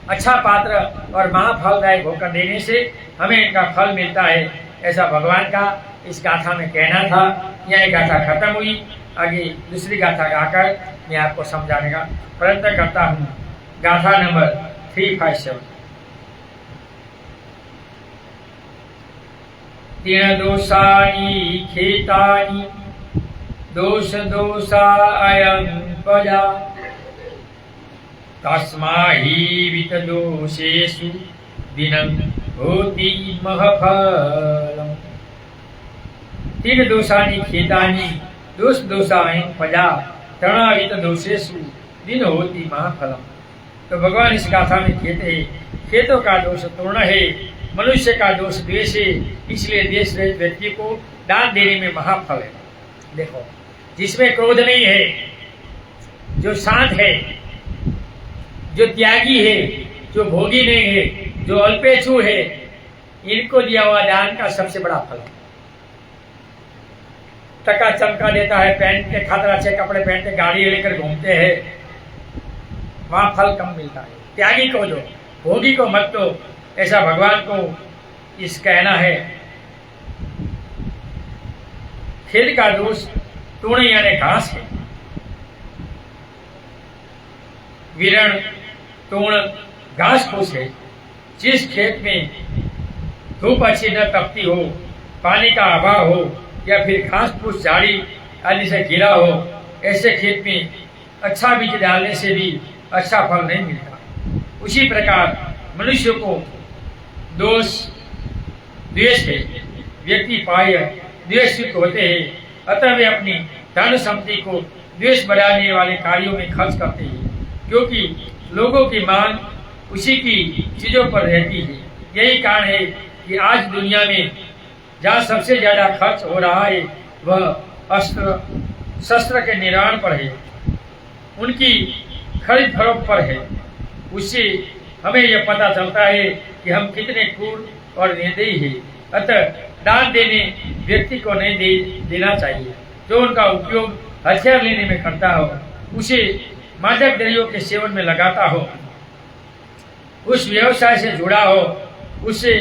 अच्छा पात्र और महाफलदायक होकर देने से हमें इनका फल मिलता है, ऐसा भगवान का इस गाथा में कहना था। यह गाथा खत्म हुई, आगे दूसरी गाथा गाकर मैं आपको समझाने का प्रयत्न करता हूँ। गाथा नंबर 357। तीन दोषानि खेतानि दोष दोषा अयं प्रजा तस्माहि वित दोषेषु दिनं होति महफलम्। तीन दोषानि खेतानि दोष दोषायं प्रजा तृणावित दोषेषु दिन होती महाफलम। तो भगवान इस गाथा में कहते हैं, खेतों का दोष तृण है, मनुष्य का दोष द्वेष है, इसलिए देश रहित व्यक्ति को दान देने में महाफल है। देखो, जिसमें क्रोध नहीं है, जो शांत है, जो त्यागी है, जो भोगी नहीं है, जो अल्पेच्छू है, इनको दिया हुआ दान का सबसे बड़ा फल है। टका चमका देता है, पहन के खातर अच्छे कपड़े पहन के गाड़ी लेकर घूमते हैं, वहां फल कम मिलता है। त्यागी को दो, भोगी को मत दो, ऐसा भगवान को इस कहना है। खेत का दोष तूण यानी घास है। विरण तूण घास फूस है। जिस खेत में धूप अच्छी न तपती हो, पानी का अभाव हो, या फिर घास फूस झाड़ी आदि से घिरा हो, ऐसे खेत में अच्छा बीज डालने से भी अच्छा फल नहीं मिलता। उसी प्रकार मनुष्य को दोष द्वेष है। व्यक्ति पाय द्वेषयुक्त होते हैं, अतः वे अपनी धन संपत्ति को द्वेष बढ़ाने वाले कार्यों में खर्च करते हैं, क्योंकि लोगों की मांग उसी की चीजों पर रहती है। यही कारण है कि आज दुनिया में जहाँ सबसे ज्यादा खर्च हो रहा है वह अस्त्र शस्त्र के निर्माण पर है, उनकी खरीद फरोख्त पर है। उससे हमें यह पता चलता है कि हम कितने क्रूर और निर्दयी हैं। अतः दान देने व्यक्ति को नहीं देना चाहिए। जो उनका उपयोग हथियार लेने में करता हो, उसे मादक द्रव्यों के सेवन में लगाता हो, उस व्यवसाय से जुड़ा हो, उससे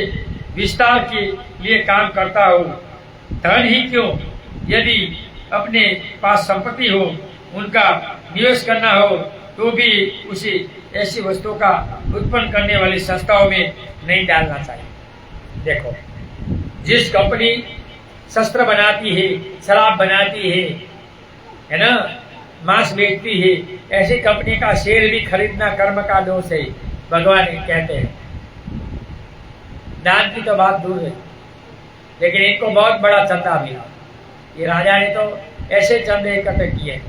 विस्तार के लिए काम करता हो, धन ही क्यों, यदि अपने पास संपत्ति हो, उनका निवेश करना हो, तो भी उसे ऐसी वस्तुओं का उत्पन्न करने वाली संस्थाओं में नहीं डालना चाहिए। देखो, जिस कंपनी शस्त्र बनाती है, शराब बनाती है ना, मांस बेचती है, ऐसी कंपनी का शेयर भी खरीदना कर्म का दोष है, भगवान कहते हैं। दान की तो बात दूर है, लेकिन इनको बहुत बड़ा चंदा मिला। ये राजा ने तो ऐसे चंदे इकट्ठे किए,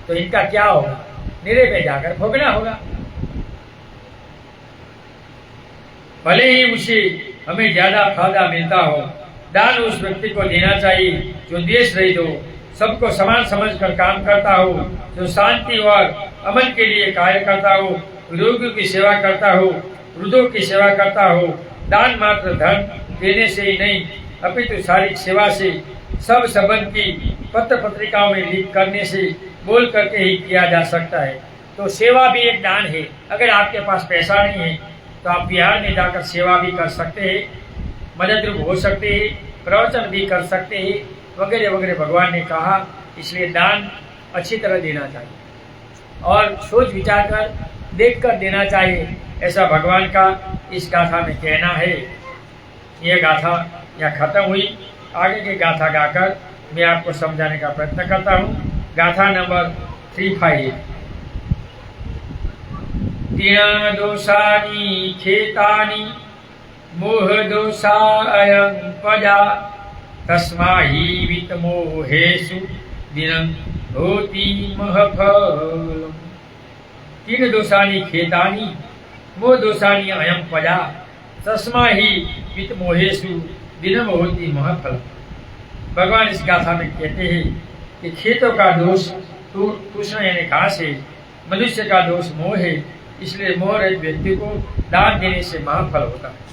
तो इनका क्या होगा? निरे पे जाकर भोगना होगा। भले ही उसे हमें ज्यादा फायदा मिलता हो, दान उस व्यक्ति को देना चाहिए जो द्वेष रहित हो, सबको समान समझकर काम करता हो, जो शांति और अमन के लिए कार्य करता हो, रोगियों की सेवा करता हो, वृद्धों की सेवा करता हो। दान मात्र धन देने से ही नहीं, अपितु शारीरिक सेवा से, सब संबंध की पत्र पत्रिकाओं में लिख करने से, बोल करके ही किया जा सकता है। तो सेवा भी एक दान है। अगर आपके पास पैसा नहीं है तो आप बिहार में जाकर सेवा भी कर सकते हैं, मदद रूप हो सकते हैं, प्रवचन भी कर सकते हैं, वगैरह वगैरह भगवान ने कहा। इसलिए दान अच्छी तरह देना चाहिए और सोच विचार कर देख कर देना चाहिए, ऐसा भगवान का इस गाथा में कहना है। यह गाथा यहाँ खत्म हुई। आगे की गाथा गाकर मैं आपको समझाने का प्रयत्न करता हूँ। गाथा नंबर 35। तीन दोषानि खेतानि मोह दोषा अयं प्रजा तस्माहि वित्तमोहेषु दिनं होति महफलम्। तीन दोषानि खेतानि मोह दोषानि अयं प्रजा तस्माहि वित्तमोहेषु दिनं होति महफलम्। भगवान इस गाथा में कहते हैं कि खेतों का दोष तूष्ण यानी घास है, मनुष्य का दोष मोह है। इसलिए मोह रहित व्यक्ति को दान देने से महाफल होता है।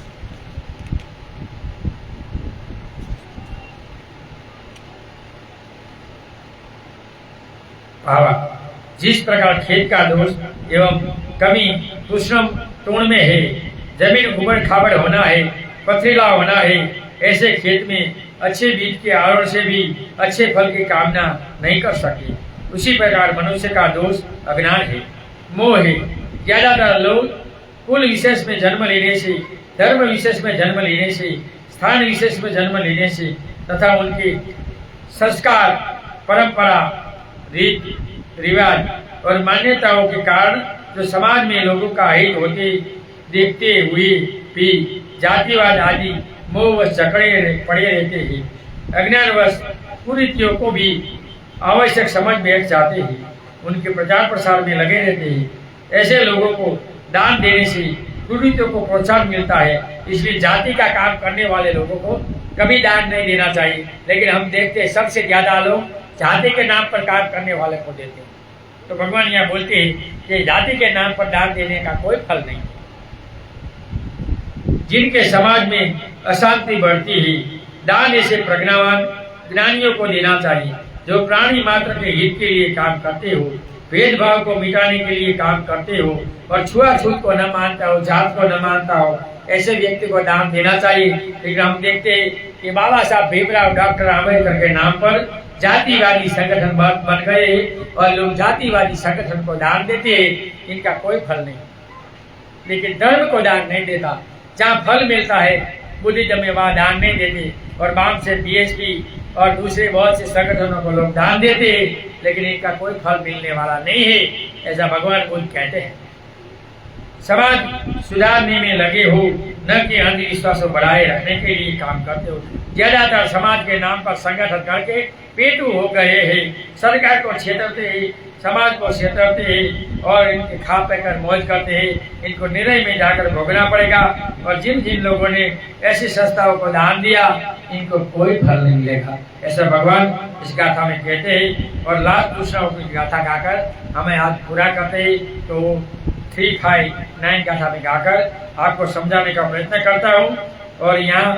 जिस प्रकार खेत का दोष एवं कमी तूष्ण तोड़ में है, जमीन उबड़ खाबड़ होना है, पथरीला होना है, ऐसे खेत में अच्छे बीज के आरोप से भी अच्छे फल की कामना नहीं कर सके। उसी प्रकार मनुष्य का दोष अज्ञान है, मोह है। ज्यादातर लोग कुल विशेष में जन्म लेने से, धर्म विशेष में जन्म लेने से, स्थान विशेष में जन्म लेने से तथा उनके संस्कार, परंपरा, रीति रिवाज और मान्यताओं के कारण जो समाज में लोगों का हित होते देखते हुए भी जातिवाद आदि मोहवश जकड़े पड़े रहते हैं। अज्ञानवश कुरीतियों को भी आवश्यक समझ बैठ जाते हैं, उनके प्रचार प्रसार में लगे रहते हैं। ऐसे लोगों को दान देने से कुरीतियों को प्रोत्साहन मिलता है। इसलिए जाति का काम करने वाले लोगों को कभी दान नहीं देना चाहिए। लेकिन हम देखते हैं सबसे ज्यादा लोग जाति के नाम पर काम करने वाले को देते हैं। तो भगवान यहाँ बोलते हैं कि जाति के नाम पर दान देने का कोई फल नहीं। जिनके समाज में अशांति बढ़ती है, दान ऐसे प्रज्ञावान ज्ञानियों को देना चाहिए जो प्राणी मात्र के हित के लिए काम करते हो, भेदभाव को मिटाने के लिए काम करते हो और छुआछूत को न मानता हो, जात को न मानता हो, ऐसे व्यक्ति को दान देना चाहिए। लेकिन हम देखते हैं कि बाबा साहब भीमराव, डॉक्टर आम्बेडकर के नाम पर जातिवादी संगठन बन गए और लोग जातिवादी संगठन को दान देते हैं। इनका कोई फल नहीं। लेकिन धर्म को दान नहीं देता। जहाँ फल मिलता है बुद्धिज्म में वहाँ दान नहीं देते और वाम से बीएसपी और दूसरे बहुत से संगठनों को लोग दान देते हैं, लेकिन इनका कोई फल मिलने वाला नहीं है, ऐसा भगवान बुद्ध कहते हैं। समाज सुधारने में लगे हो, न कि अंधविश्वास को बढ़ाए रखने के लिए काम करते हो। ज्यादातर समाज के नाम पर संगठन करके पेटू हो गए हैं, सरकार को छेड़ते हैं, समाज को छेड़ते हैं और इनके खा पैकर मौज करते हैं। इनको निरय में जाकर भोगना पड़ेगा। और जिन जिन लोगों ने ऐसी संस्थाओं को दान दिया, इनको कोई फल नहीं मिलेगा, ऐसा भगवान इस गाथा में कहते हैं। और लास्ट दूसरा की गाथा गाकर हमें आज पूरा करते हैं। तो 359 गाथा में गाकर आपको समझाने का प्रयत्न करता हूँ। और यहाँ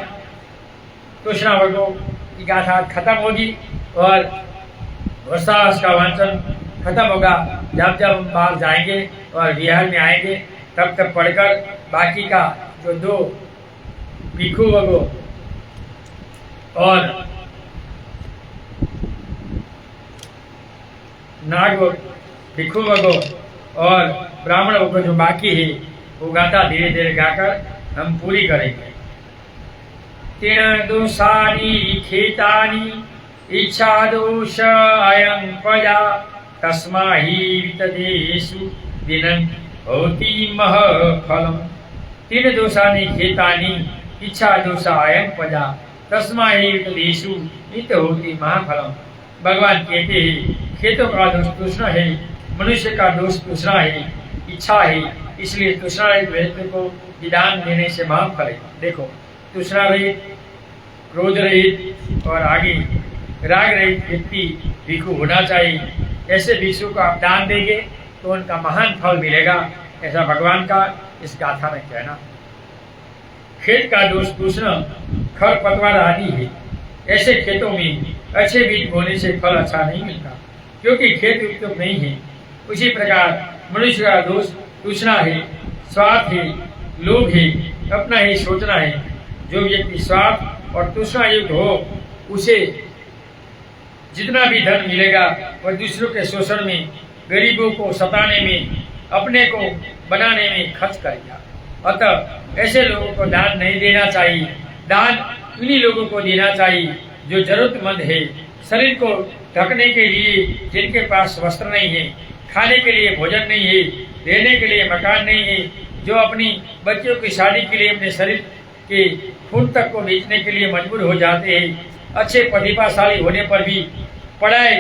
कृष्णा वर्गों की गाथा खत्म होगी और वर्षावास का वांचन खत्म होगा। जब जब हम बाहर जाएंगे और बिहार में आएंगे तब तक पढ़कर बाकी का जो 2 भिक्षु वर्गों और नाग भिक्षु वर्गों और ब्राह्मण वर्गों जो बाकी है वो गाथा धीरे धीरे गाकर हम पूरी करेंगे। तीन दोषानि खेतानि इच्छा दोष अयं प्रजा तस्माहि वितदेषु दिनं होति महफलम्। तीन दोषानि खेतानि इच्छा दोष अयं प्रजा तस्माहि वितदेषु नित होति महाफलम्। भगवान कहते हैं खेतों का दोष तृष्णा है, मनुष्य का दोष तृष्णा है, इच्छा है। इसलिए तृष्णा रहित व्यक्ति को विधान देने से महाफल है। देखो, तृष्णा रहित, क्रोध रहित और आगे राग रहित व्यक्ति भिक्षु होना चाहिए। ऐसे भिक्षु को आप दान देंगे तो उनका महान फल मिलेगा। ऐसा भगवान का इस गाथा में कहना। खेत का दोष दूसरा खरपतवार आदि है। ऐसे खेतों में अच्छे बीज बोने से फल अच्छा नहीं मिलता, क्योंकि खेत उपयुक्त नहीं है। उसी प्रकार मनुष्य का दोष दूसरा है, स्वार्थ है, लोभ है, अपना ही सोचना है। जो व्यक्ति स्वार्थ और तृष्णा युक्त हो, उसे जितना भी धन मिलेगा वह दूसरों के शोषण में, गरीबों को सताने में, अपने को बनाने में खर्च करेगा। अतः ऐसे लोगों को दान नहीं देना चाहिए। दान उन्हीं लोगों को देना चाहिए जो जरूरतमंद है, शरीर को ढकने के लिए जिनके पास वस्त्र नहीं है, खाने के लिए भोजन नहीं है, रहने के लिए मकान नहीं है, जो अपनी बच्चों की शादी के लिए अपने शरीर के खून तक को बेचने के लिए मजबूर हो जाते हैं। अच्छे प्रतिभाशाली होने पर भी पढ़ाई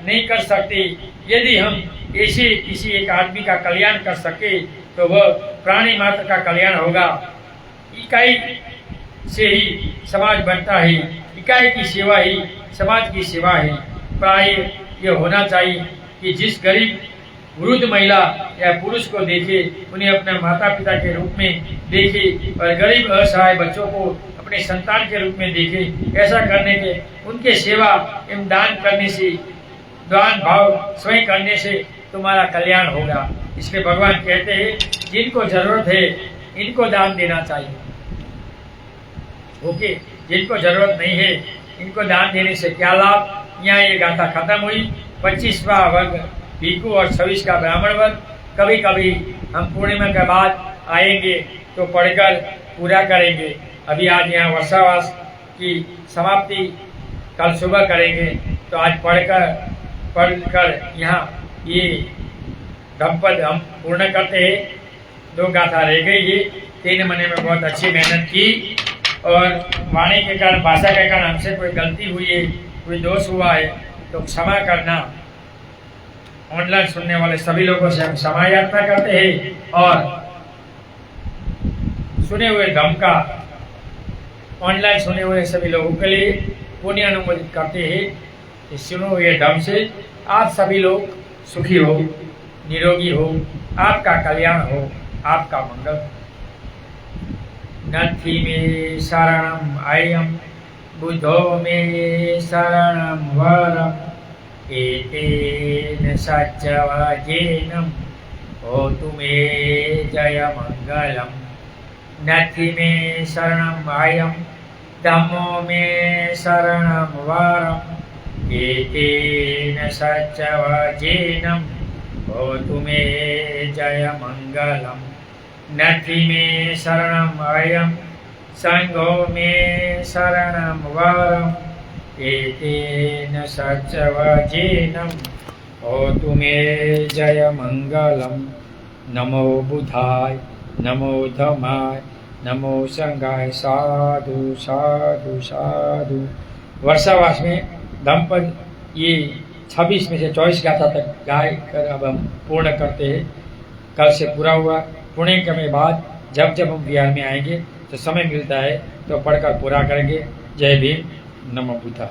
नहीं कर सकते। यदि हम ऐसे किसी एक आदमी का कल्याण कर सके तो वह प्राणी मात्र का कल्याण होगा। इकाई से ही समाज बनता है, इकाई की सेवा ही समाज की सेवा है। प्राय यह होना चाहिए कि जिस गरीब वृद्ध महिला या पुरुष को देखे, उन्हें अपने माता पिता के रूप में देखे और गरीब असहाय बच्चों को अपने संतान के रूप में देखे। ऐसा करने के उनके सेवा एवं दान करने से, दान भाव स्वयं करने से तुम्हारा कल्याण होगा। इसलिए भगवान कहते हैं जिनको जरूरत है इनको दान देना चाहिए। ओके, जिनको जरूरत नहीं है इनको दान देने से क्या लाभ। यहाँ ये गाथा खत्म हुई। 25वां वर्ग भिक्षु और 26 का ब्राह्मण वर्ग। कभी कभी हम पूर्णिमा के बाद आएंगे तो पढ़कर पूरा करेंगे। अभी आज यहाँ वर्षावास की समाप्ति कल सुबह करेंगे, तो आज पढ़कर यहाँ ये धम्पद हम पूर्ण करते हैं। 2 गाथा रह गई है। 3 महीने में बहुत अच्छी मेहनत की और वाणी के कारण, भाषा के कारण हमसे कोई गलती हुई है, कोई दोष हुआ है तो क्षमा करना। ऑनलाइन सुनने वाले सभी लोगों से हम क्षमा याचना करते हैं और सुने हुए धम्म का ऑनलाइन सुने हुए सभी लोगों के लिए पुण्य अनुमोदित करते हैं कि सुनो हुए धम्म से आप सभी लोग सुखी हो, निरोगी हो, आपका कल्याण हो, आपका मंगल। नथि मे शरणम अयम बुद्धो मे शरणम वरम एतेन सच्चवचेनं होतु मे जय मंगलम। नथि मे शरणम अयम धम्मो मे शरणम वरम एतेन सच्चवचेनं होतु मे जय मंगलम। नथि मे शरणम अयम संघो मे शरणम वरम एतेन सच्चवचेनं होतु मे जय मंगलम। नमो बुधाय, नमो धम्माय, नमो संघाय। साधु साधु साधु। वर्षावास में धम्मपद ये 26 में से 24 गाथा तक गाय कर अब हम पूर्ण करते हैं। कल से पूरा हुआ। पुणे के बाद जब जब हम बिहार में आएंगे तो समय मिलता है तो पढ़कर पूरा करेंगे। जय भीम, नमो बुद्धाय।